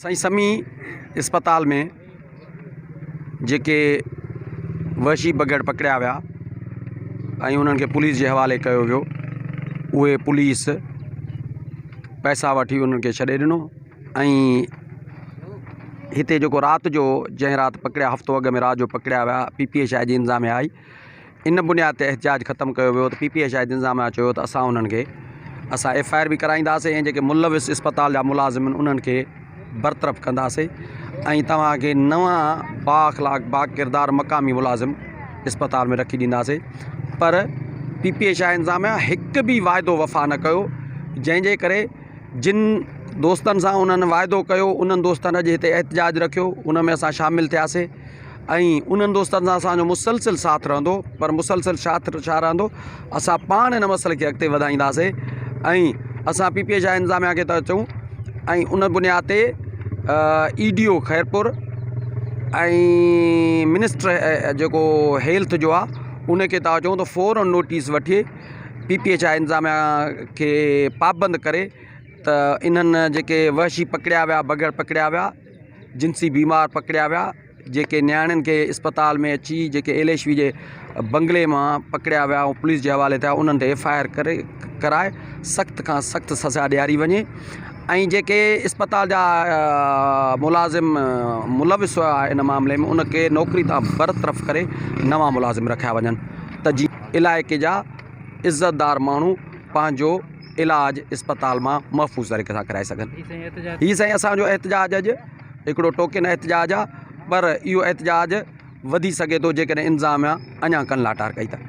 साईं समी अस्पताल में जेके वहशी बग़ैर पकड़िया विया ऐं उन्हनि खे पुलिस जे हवाले कयो वियो, उहे पुलिस पैसा वठी उन्हनि खे छॾे ॾिनो। ऐं हिते जेको राति जो जंहिं राति पकड़िया, हफ़्तो अॻु में राति जो पकड़िया विया, PPI जी इंतिज़ामिया आई। इन बुनियाद ते एहतजाज ख़त्म कयो वियो त PPI जी इंतिज़ामिया चयो त असां उन्हनि खे FIR बि कराईंदासीं ऐं जेके मुलविस अस्पताल जा मुलाज़िम आहिनि उन्हनि खे बरतरफ़ कंदासीं ऐं तव्हांखे नवां बाअख़लाक़ बाकिरदार मक़ामी मुलाज़िम अस्पताल में रखी ॾींदासीं। पर PPI इंतिज़ामिया हिकु बि वाइदो वफ़ा न कयो, जंहिंजे करे जिन दोस्तनि सां उन्हनि वाइदो कयो उन्हनि दोस्तनि अॼु हिते एहतजाज रखियो, उन में असां शामिलु थियासीं ऐं उन्हनि दोस्तनि सां असांजो मुसलसिल साथ रहंदो। पर मुसलसिल साथ छा रहंदो, असां पाण इन मसइले खे अॻिते वधाईंदासीं ऐं असां PPI इंतिज़ामिया खे था चऊं ऐं उन बुनियाद ते EDO खैरपुर ऐं मिनिस्टर जेको हेल्थ जो आहे उनखे था चऊं त फ़ौरन नोटिस वठी PPI इंतिज़ामिया खे पाबंद करे त इन्हनि जेके वहशी पकड़िया विया, बग़ैर पकड़िया विया, जिनसी बीमार पकड़िया विया, जेके नियाणियुनि खे अस्पताल में अची जेके LHV जे बंगले मां पकड़िया विया ऐं पुलिस जे हवाले थिया, उन्हनि ते FIR कराए सख़्त खां सख़्तु सज़ा ॾियारी वञे ऐं जेके अस्पताल जा मुलाज़िम मुलविस हुआ इन मामले में उनखे नौकरी तां बरतरफ़ करे नवां मुलाज़िम रखिया वञनि त जीअं इलाइक़े जा इज़तदार माण्हू पंहिंजो इलाज अस्पताल मां महफ़ूज़ तरीक़े सां कराए सघनि। हीअ साईं असांजो एहतजाज अॼु हिकिड़ो टोकन एहतजाज आहे, पर इहो एहतजाज वधी सघे थो जेकॾहिं इंतिज़ामिया अञा कन लाटार कई त।